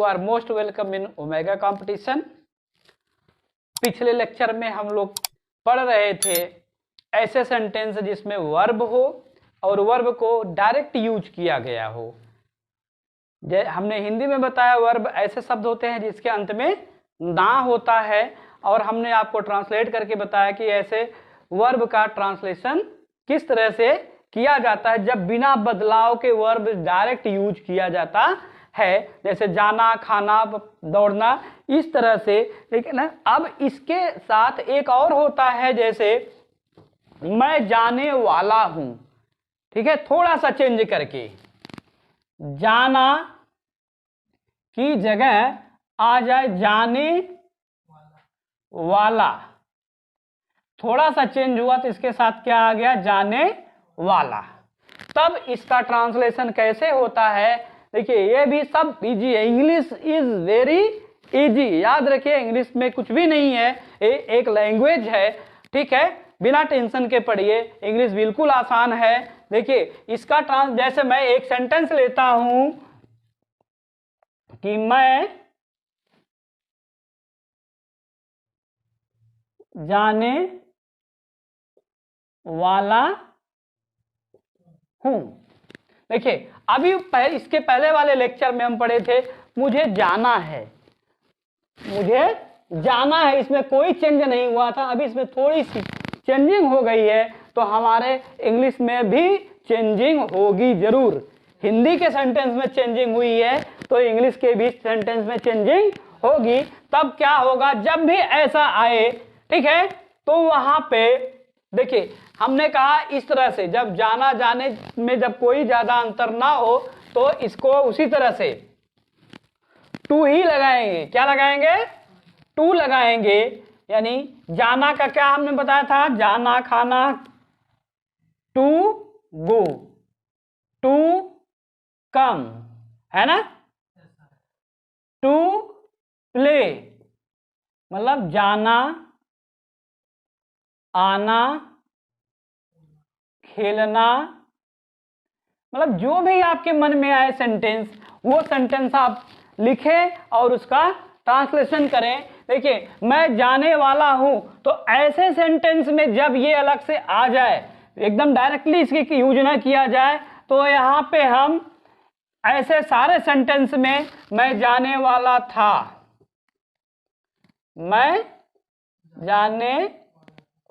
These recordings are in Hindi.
Are most welcome in Omega competition. पिछले लेक्चर में हम लोग पढ़ रहे थे ऐसे सेंटेंस जिसमें वर्ब हो और वर्ब को डायरेक्ट यूज किया गया हो। हमने हिंदी में बताया वर्ब ऐसे शब्द होते हैं जिसके अंत में ना होता है, और हमने आपको ट्रांसलेट करके बताया कि ऐसे वर्ब का ट्रांसलेशन किस तरह से किया जाता है जब बिना बदलाव के वर्ब डायरेक्ट यूज किया जाता है, जैसे जाना, खाना, दौड़ना, इस तरह से। लेकिन अब इसके साथ एक और होता है, जैसे मैं जाने वाला हूं, ठीक है, थोड़ा सा चेंज करके जाना की जगह आ जाए जाने वाला, थोड़ा सा चेंज हुआ तो इसके साथ क्या आ गया, जाने वाला। तब इसका ट्रांसलेशन कैसे होता है, देखिए ये भी सब इजी है। इंग्लिश इज वेरी इजी, याद रखिए इंग्लिश में कुछ भी नहीं है, एक लैंग्वेज है, ठीक है, बिना टेंशन के पढ़िए, इंग्लिश बिल्कुल आसान है। देखिए इसका जैसे मैं एक सेंटेंस लेता हूं कि मैं जाने वाला हूं। देखिए अभी इसके पहले वाले लेक्चर में हम पढ़े थे मुझे जाना है, मुझे जाना है, इसमें कोई चेंज नहीं हुआ था। अभी इसमें थोड़ी सी चेंजिंग हो गई है, तो हमारे इंग्लिश में भी चेंजिंग होगी जरूर। हिंदी के सेंटेंस में चेंजिंग हुई है तो इंग्लिश के भी सेंटेंस में चेंजिंग होगी। तब क्या होगा, जब भी ऐसा आए, ठीक है, तो वहां पे देखिए हमने कहा इस तरह से, जब जाना जाने में जब कोई ज्यादा अंतर ना हो तो इसको उसी तरह से टू ही लगाएंगे। क्या लगाएंगे, टू लगाएंगे। यानी जाना का क्या हमने बताया था, जाना, खाना, टू गो, टू कम, है ना, टू प्ले, मतलब जाना, आना, खेलना, मतलब जो भी आपके मन में आए सेंटेंस, वो सेंटेंस आप लिखें और उसका ट्रांसलेशन करें। देखिए मैं जाने वाला हूं, तो ऐसे सेंटेंस में जब ये अलग से आ जाए, एकदम डायरेक्टली इसकी यूज ना किया जाए, तो यहां पे हम ऐसे सारे सेंटेंस में मैं जाने वाला था, मैं जाने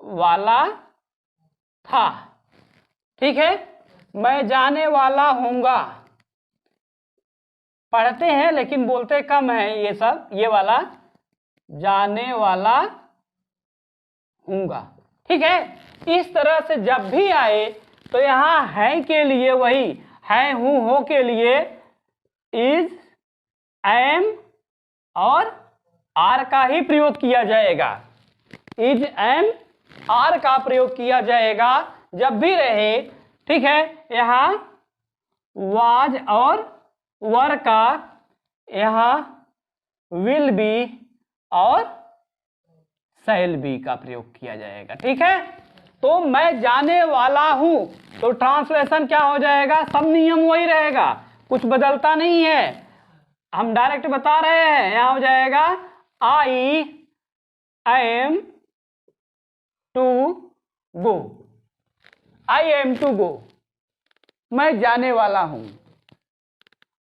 वाला था, ठीक है, मैं जाने वाला हूंगा। पढ़ते हैं लेकिन बोलते कम है ये सब, ये वाला जाने वाला हूंगा, ठीक है। इस तरह से जब भी आए तो यहां है के लिए वही है, हूं, हो के लिए इज, एम और आर का ही प्रयोग किया जाएगा। इज, एम, आर का प्रयोग किया जाएगा जब भी रहे, ठीक है। यहां वाज और वर का यहां विल बी और शैल बी का प्रयोग किया जाएगा, ठीक है। तो मैं जाने वाला हूं, तो ट्रांसलेशन क्या हो जाएगा, सब नियम वही रहेगा, कुछ बदलता नहीं है, हम डायरेक्ट बता रहे हैं। यहां हो जाएगा I am to go, I am to go, मैं जाने वाला हूं,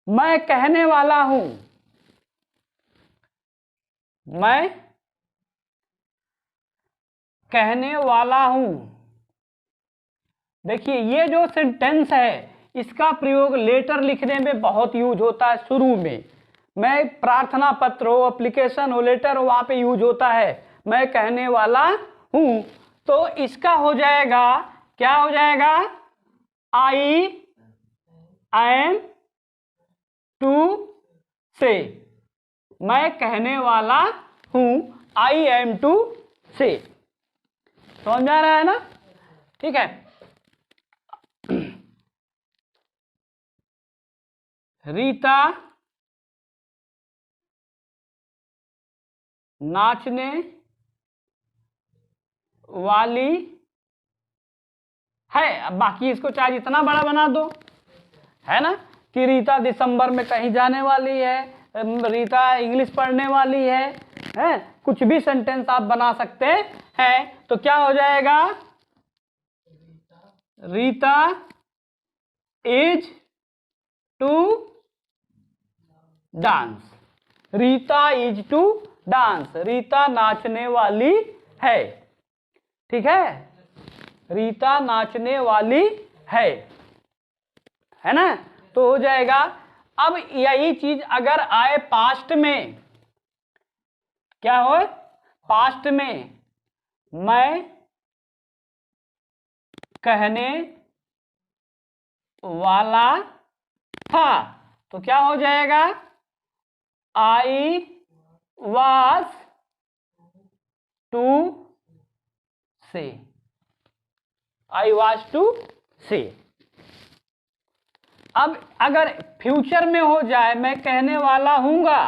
मैं कहने वाला हूं, मैं कहने वाला हूं। देखिए ये जो सेंटेंस है इसका प्रयोग लेटर लिखने में बहुत यूज होता है शुरू में। मैं प्रार्थना पत्र हो, एप्लीकेशन हो, लेटर हो, वहां पे यूज होता है मैं कहने वाला हूं। तो इसका हो जाएगा, क्या हो जाएगा, आई एम टू से, मैं कहने वाला हूं, आई एम टू से। समझ आ रहा है ना, ठीक है। रीता नाचने वाली है। अब बाकी इसको चाहे जितना बड़ा बना दो, है ना, कि रीता दिसंबर में कहीं जाने वाली है, रीता इंग्लिश पढ़ने वाली है, कुछ भी सेंटेंस आप बना सकते हैं। तो क्या हो जाएगा, Rita is to dance. Rita is to dance, Rita नाचने वाली है। ठीक है, रीता नाचने वाली है ना। तो हो जाएगा। अब यही चीज अगर आए पास्ट में, क्या हो, पास्ट में मैं कहने वाला था, तो क्या हो जाएगा, आई वॉज टू से। आई वॉज टू से। अब अगर फ्यूचर में हो जाए, मैं कहने वाला हूंगा,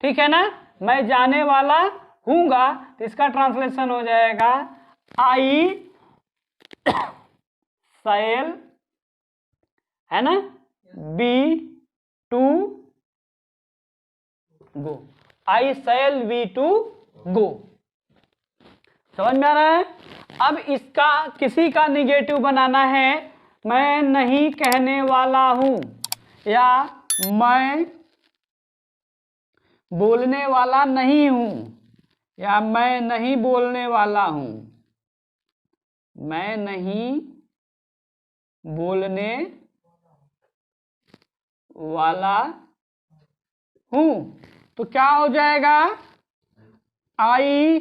ठीक है ना, मैं जाने वाला हूंगा, तो इसका ट्रांसलेशन हो जाएगा आई शैल, है ना, be to go. I shall be to go. समझ में आ रहा है। अब इसका किसी का निगेटिव बनाना है, मैं नहीं कहने वाला हूं, या मैं बोलने वाला नहीं हूं, या मैं नहीं बोलने वाला हूं, मैं नहीं बोलने वाला हूं। तो क्या हो जाएगा, I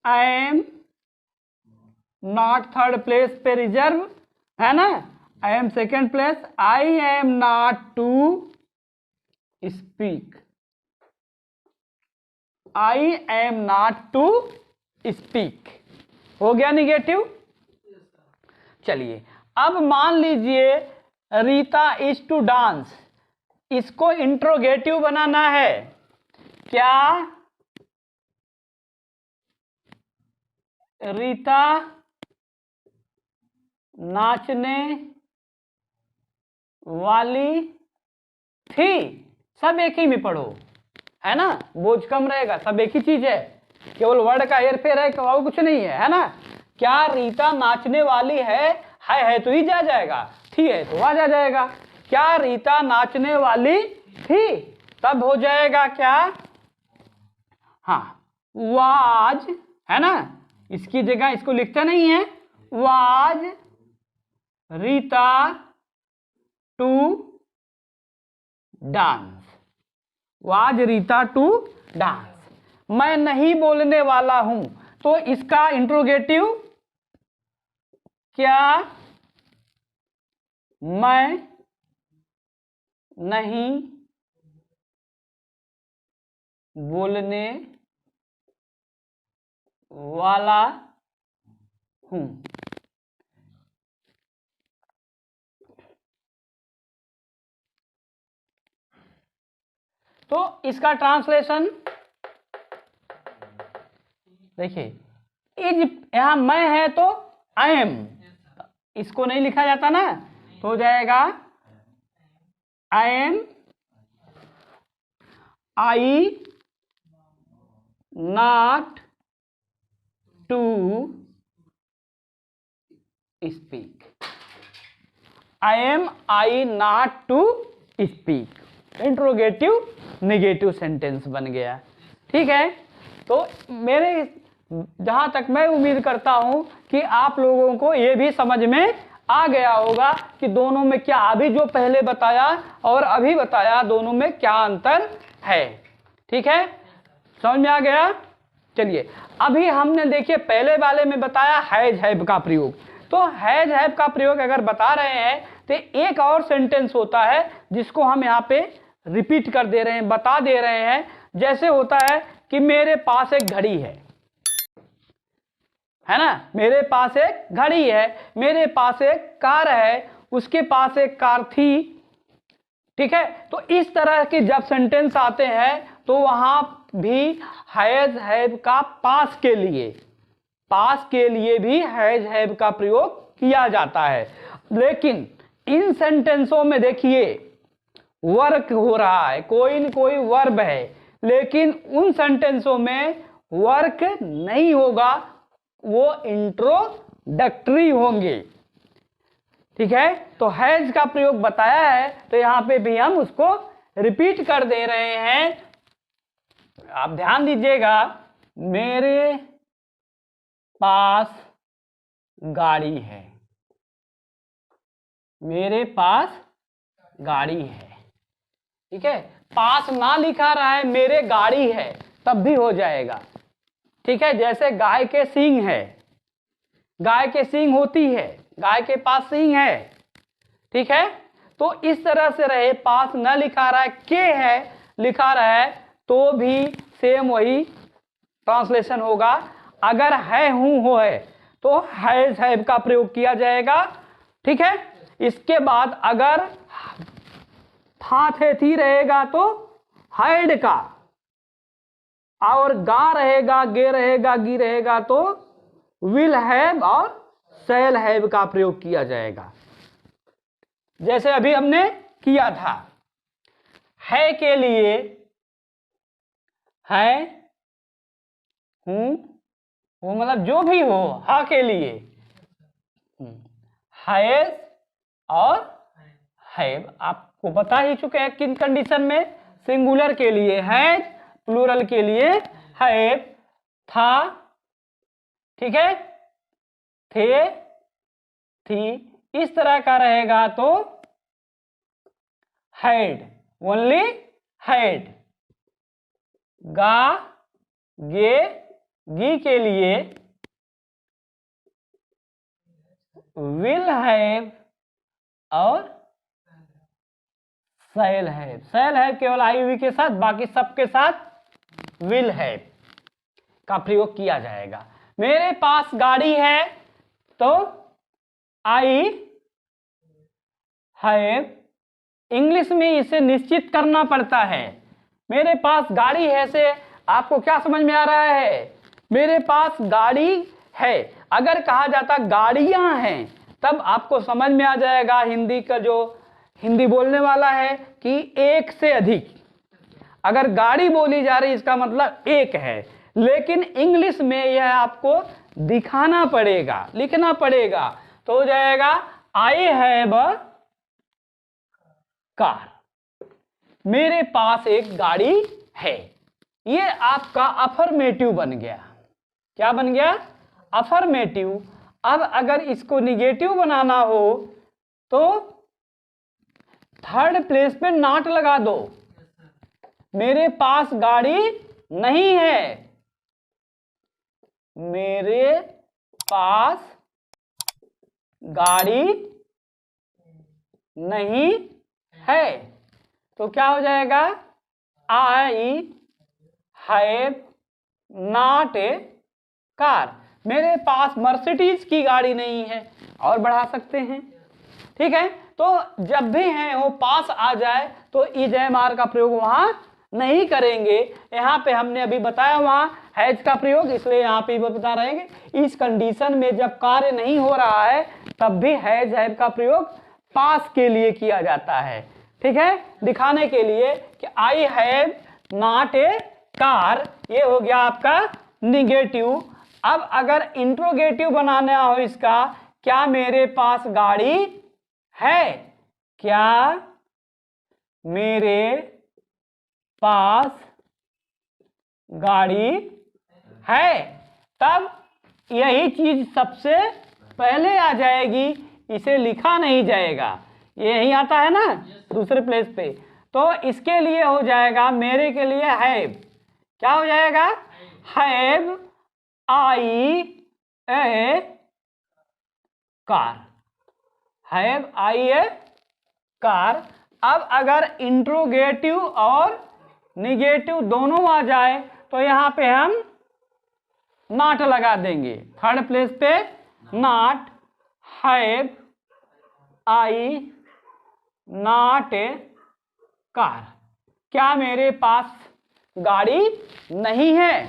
am not third place पे रिजर्व, है ना, I am second place, I am not to speak, I am not to speak. हो गया निगेटिव। चलिए अब मान लीजिए रीता इज टू डांस, इसको इंट्रोगेटिव बनाना है। क्या रीता नाचने वाली थी? सब एक ही में पढ़ो, है ना, बोझ कम रहेगा, सब एक ही चीज है, केवल वर्ड का हेर फेर है, और कुछ नहीं है ना। क्या रीता नाचने वाली है तो ही जा जाएगा, थी है तो वहां जा जाएगा। क्या रीता नाचने वाली थी, तब हो जाएगा क्या, हाँ वाज, है ना, इसकी जगह इसको लिखते नहीं है, was Rita to dance, was Rita to dance. मैं नहीं बोलने वाला हूं, तो इसका इंट्रोगेटिव, क्या मैं नहीं बोलने वाला हूं। तो इसका ट्रांसलेशन देखिए, इज यहां मैं है तो आई एम, इसको नहीं लिखा जाता ना, तो हो जाएगा I am, I not to speak, I am I not to speak. Interrogative negative sentence बन गया। ठीक है, तो मेरे जहां तक मैं उम्मीद करता हूं कि आप लोगों को यह भी समझ में आ गया होगा कि दोनों में क्या, अभी जो पहले बताया और अभी बताया दोनों में क्या अंतर है। ठीक है, समझ में आ गया। चलिए अभी हमने देखिए पहले वाले में बताया हैज हैव का प्रयोग, तो हैज हैव का प्रयोग अगर बता रहे हैं तो एक और सेंटेंस होता है जिसको हम यहाँ पे रिपीट कर दे रहे हैं, बता दे रहे हैं। जैसे होता है कि मेरे पास एक घड़ी है ना, मेरे पास एक घड़ी है, मेरे पास एक कार है, उसके पास एक कार थी। ठीक है, तो इस तरह के जब सेंटेंस आते हैं तो वहां भी हैज हैव का पास के लिए भी हैज हैव का प्रयोग किया जाता है। लेकिन इन सेंटेंसों में देखिए वर्क हो रहा है, कोई न कोई वर्ब है, लेकिन उन सेंटेंसों में वर्क नहीं होगा, वो इंट्रोडक्टरी होंगे। ठीक है, तो हैज का प्रयोग बताया है, तो यहां पे भी हम उसको रिपीट कर दे रहे हैं। आप ध्यान दीजिएगा, मेरे पास गाड़ी है, मेरे पास गाड़ी है। ठीक है, पास ना लिखा रहा है, मेरे गाड़ी है, तब भी हो जाएगा। ठीक है, जैसे गाय के सींग है, गाय के सींग होती है, गाय के पास सींग है। ठीक है, तो इस तरह से रहे, पास न लिखा रहा है, के है लिखा रहा है, तो भी सेम वही ट्रांसलेशन होगा। अगर है, हूं, हो है, तो हैज हैव का प्रयोग किया जाएगा। ठीक है, इसके बाद अगर था थे थी रहेगा तो हैड का, और गा रहेगा, गे रहेगा, गी रहेगा तो विल हैव और शैल हैव का प्रयोग किया जाएगा, जैसे अभी हमने किया था। है के लिए है, हूं, वो मतलब जो भी हो, हा के लिए हैज और हैव। आपको बता ही चुके हैं किन कंडीशन में, सिंगुलर के लिए हैज, प्लूरल के लिए हैव, था, ठीक है, थे, थी, इस तरह का रहेगा तो हैड, ओनली हैड। गा, गे, गी के लिए विल हैव और शैल हैव। शैल हैव केवल आई हुई के साथ, बाकी सबके साथ विल हैव का प्रयोग किया जाएगा। मेरे पास गाड़ी है तो आई हैव, इंग्लिश में इसे निश्चित करना पड़ता है। मेरे पास गाड़ी है से आपको क्या समझ में आ रहा है, मेरे पास गाड़ी है। अगर कहा जाता गाड़ियां हैं, तब आपको समझ में आ जाएगा, हिंदी का जो हिंदी बोलने वाला है, कि एक से अधिक। अगर गाड़ी बोली जा रही, इसका मतलब एक है, लेकिन इंग्लिश में यह आपको दिखाना पड़ेगा, लिखना पड़ेगा, तो हो जाएगा आई हैव अ कार, मेरे पास एक गाड़ी है। ये आपका अफर्मेटिव बन गया। क्या बन गया? अफर्मेटिव। अब अगर इसको निगेटिव बनाना हो तो थर्ड प्लेस पे नॉट लगा दो। मेरे पास गाड़ी नहीं है, मेरे पास गाड़ी नहीं है, तो क्या हो जाएगा? I have not a car, मेरे पास मर्सिडीज की गाड़ी नहीं है। और बढ़ा सकते हैं। ठीक है, तो जब भी है वो पास आ जाए तो इज एम आर का प्रयोग वहां नहीं करेंगे। यहाँ पे हमने अभी बताया वहां हैज का प्रयोग, इसलिए यहाँ पे बता रहे हैं कि इस कंडीशन में जब कार्य नहीं हो रहा है तब भी हैज हैव का प्रयोग पास के लिए किया जाता है। ठीक है, दिखाने के लिए कि I have not a car, ये हो गया आपका निगेटिव। अब अगर इंट्रोगेटिव बनाना हो इसका, क्या मेरे पास गाड़ी है, क्या मेरे पास गाड़ी है, तब यही चीज सबसे पहले आ जाएगी, इसे लिखा नहीं जाएगा। ये यही आता है ना दूसरे प्लेस पे, तो इसके लिए हो जाएगा, मेरे के लिए हैव, क्या हो जाएगा? Have I A car, have I A car. अब अगर इंट्रोगेटिव और निगेटिव दोनों आ जाए तो यहां पे हम नॉट लगा देंगे। थर्ड प्लेस पे not, have I not a car, क्या मेरे पास गाड़ी नहीं है,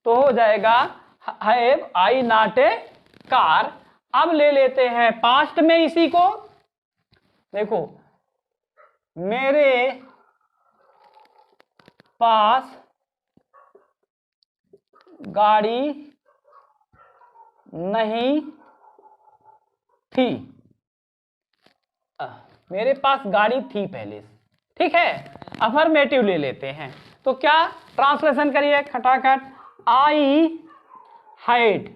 तो हो जाएगा have I not a car. अब ले लेते हैं पास्ट में इसी को। देखो मेरे पास गाड़ी नहीं थी। मेरे पास गाड़ी थी पहले से, ठीक है। अफर्मेटिव ले लेते हैं, तो क्या ट्रांसलेशन करिए खटाखट। I had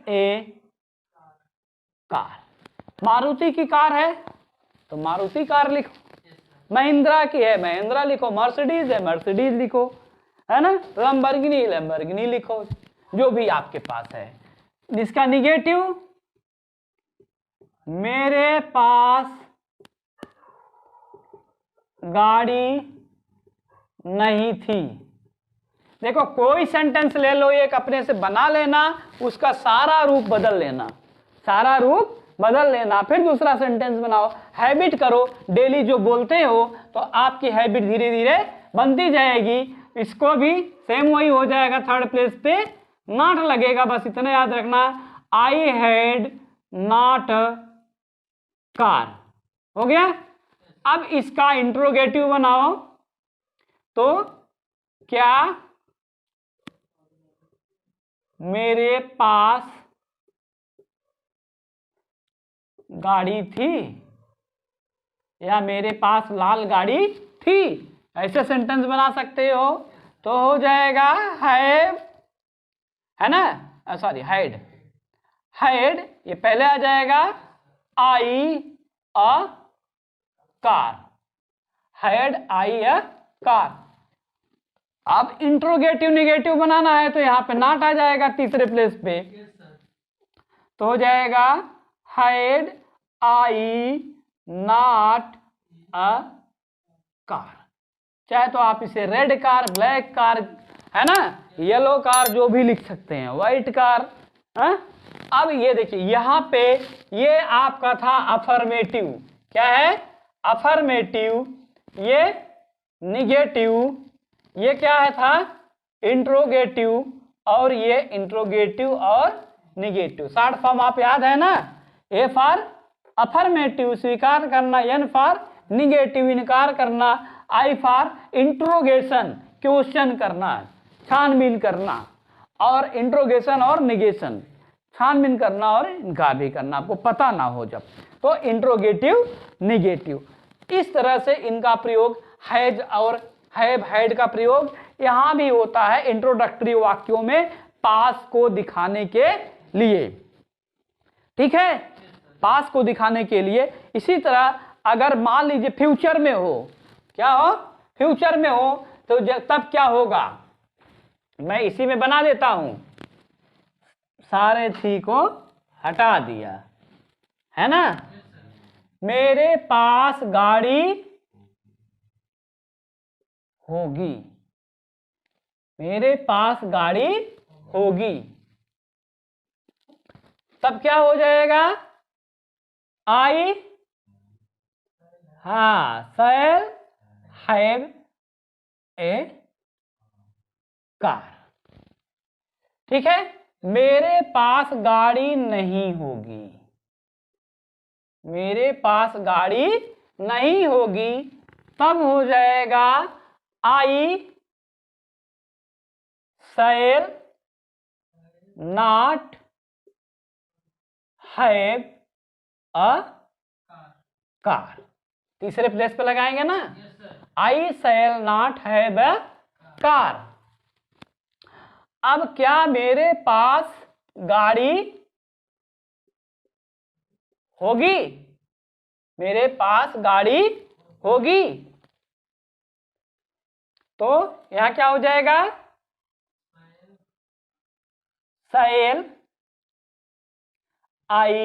a car. Maruti की कार है तो मारुति कार लिखो, महिंद्रा की है महिंद्रा लिखो, मर्सिडीज है मर्सिडीज लिखो, है ना, लैम्बोर्गिनी लिखो, जो भी आपके पास है। इसका निगेटिव, मेरे पास गाड़ी नहीं थी। देखो कोई सेंटेंस ले लो, एक अपने से बना लेना, उसका सारा रूप बदल लेना, फिर दूसरा सेंटेंस बनाओ। हैबिट करो, डेली जो बोलते हो तो आपकी हैबिट धीरे धीरे बनती जाएगी। इसको भी सेम वही हो जाएगा, थर्ड प्लेस पे नॉट लगेगा, बस इतना याद रखना। आई हैड नॉट कार, हो गया। अब इसका इंट्रोगेटिव बनाओ, तो क्या मेरे पास गाड़ी थी, या मेरे पास लाल गाड़ी थी, ऐसे सेंटेंस बना सकते हो। तो हो जाएगा हैव, है ना, सॉरी हैड, ये पहले आ जाएगा I a car, had I a car. अब इंट्रोगेटिव निगेटिव बनाना है तो यहां पे नॉट आ जाएगा तीसरे प्लेस पे, तो हो जाएगा had I not a car. चाहे तो आप इसे रेड कार, ब्लैक कार, है ना, येलो कार, जो भी लिख सकते हैं, व्हाइट कार, है? अब ये देखिए यहां पे ये आपका था अफर्मेटिव, क्या है अफर्मेटिव, ये निगेटिव, ये क्या है था इंट्रोगेटिव, और ये इंट्रोगेटिव और निगेटिव। शॉर्ट फॉर्म आप याद है ना, ए फॉर अफर्मेटिव स्वीकार करना, एन फॉर निगेटिव इनकार करना, आई फॉर इंट्रोगेशन क्वेश्चन करना, छानबीन करना, और इंट्रोगेशन और निगेशन, छानबीन करना और इनकार भी करना, आपको पता ना हो जब, तो इंट्रोगेटिव निगेटिव। इस तरह से इनका प्रयोग हैज और हैव हैड का प्रयोग यहां भी होता है इंट्रोडक्टरी वाक्यों में पास को दिखाने के लिए, ठीक है, पास को दिखाने के लिए। इसी तरह अगर मान लीजिए फ्यूचर में हो, क्या हो फ्यूचर में हो, तो तब क्या होगा, मैं इसी में बना देता हूं, सारे थी को हटा दिया, है ना, मेरे पास गाड़ी होगी, मेरे पास गाड़ी होगी, तब क्या हो जाएगा, I shall have a car, ठीक है। मेरे पास गाड़ी नहीं होगी, मेरे पास गाड़ी नहीं होगी, तब हो जाएगा I shall not have a car. तीसरे प्लेस पे लगाएंगे ना, I shall not have a car. अब क्या मेरे पास गाड़ी होगी, मेरे पास गाड़ी होगी, तो यहां क्या हो जाएगा, shall I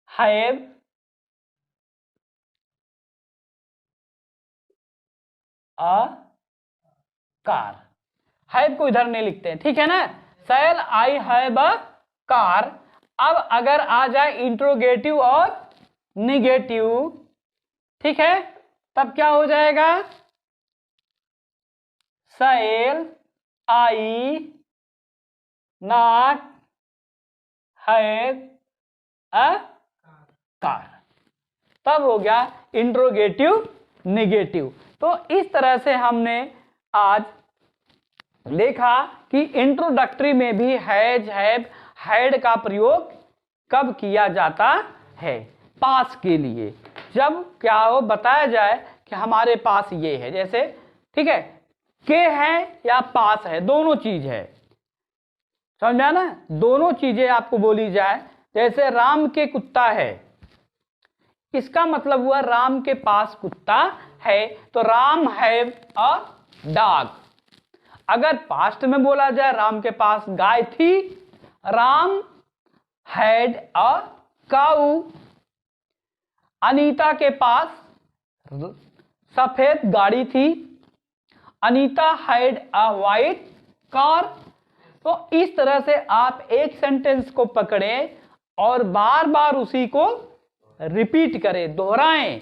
have a car. Have को इधर नहीं लिखते हैं, ठीक है ना, शैल आई हैव अ कार। अब अगर आ जाए इंट्रोगेटिव और निगेटिव, ठीक है, तब क्या हो जाएगा, shall I not have a car. तब हो गया इंट्रोगेटिव निगेटिव। तो इस तरह से हमने आज देखा कि इंट्रोडक्टरी में भी हैज, हैव, हैड का प्रयोग कब किया जाता है, पास के लिए। जब क्या हो बताया जाए कि हमारे पास ये है, जैसे ठीक है के है या पास है, दोनों चीज है, समझा ना, दोनों चीजें आपको बोली जाए। जैसे राम के कुत्ता है, इसका मतलब हुआ राम के पास कुत्ता है, तो राम हैव अ डॉग। अगर पास्ट में बोला जाए राम के पास गाय थी, राम हैड अ काऊ। अनीता के पास सफेद गाड़ी थी, Anita had a white car. तो इस तरह से आप एक सेंटेंस को पकड़ें और बार बार उसी को रिपीट करें, दोहराएं,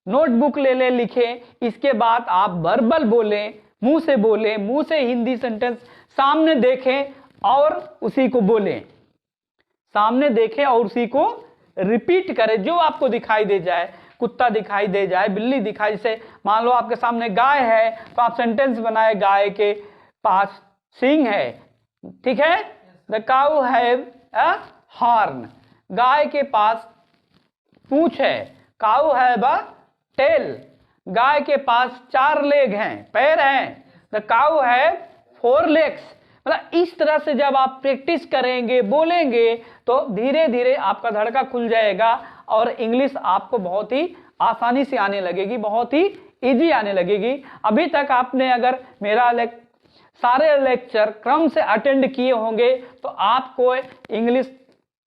नोटबुक ले ले लिखें, इसके बाद आप वर्बल बोलें, मुंह से बोलें, मुंह से हिंदी सेंटेंस सामने देखें और उसी को बोलें, सामने देखें और उसी को रिपीट करें। जो आपको दिखाई दे जाए, कुत्ता दिखाई दे जाए, बिल्ली दिखाई, जैसे मान लो आपके सामने गाय है तो आप सेंटेंस बनाए, गाय के पास सींग है, ठीक है, the cow have a horn. गाय के पास पूंछ है, काऊ हैव अ टेल। गाय के पास 4 लेग हैं, पैर हैं, द काऊ हैव 4 लेग्स। मतलब इस तरह से जब आप प्रैक्टिस करेंगे, बोलेंगे, तो धीरे धीरे आपका धड़का खुल जाएगा और इंग्लिश आपको बहुत ही आसानी से आने लगेगी, बहुत ही इजी आने लगेगी। अभी तक आपने अगर मेरा सारे लेक्चर क्रम से अटेंड किए होंगे तो आपको इंग्लिश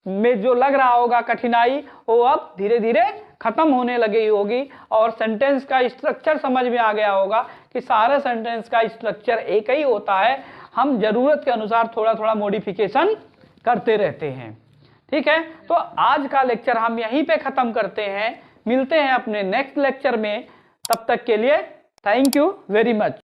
में जो लग रहा होगा कठिनाई, वो अब धीरे धीरे खत्म होने लगी होगी और सेंटेंस का स्ट्रक्चर समझ में आ गया होगा कि सारे सेंटेंस का स्ट्रक्चर एक ही होता है, हम जरूरत के अनुसार थोड़ा थोड़ा मॉडिफिकेशन करते रहते हैं। ठीक है, तो आज का लेक्चर हम यहीं पे खत्म करते हैं, मिलते हैं अपने नेक्स्ट लेक्चर में, तब तक के लिए थैंक यू वेरी मच।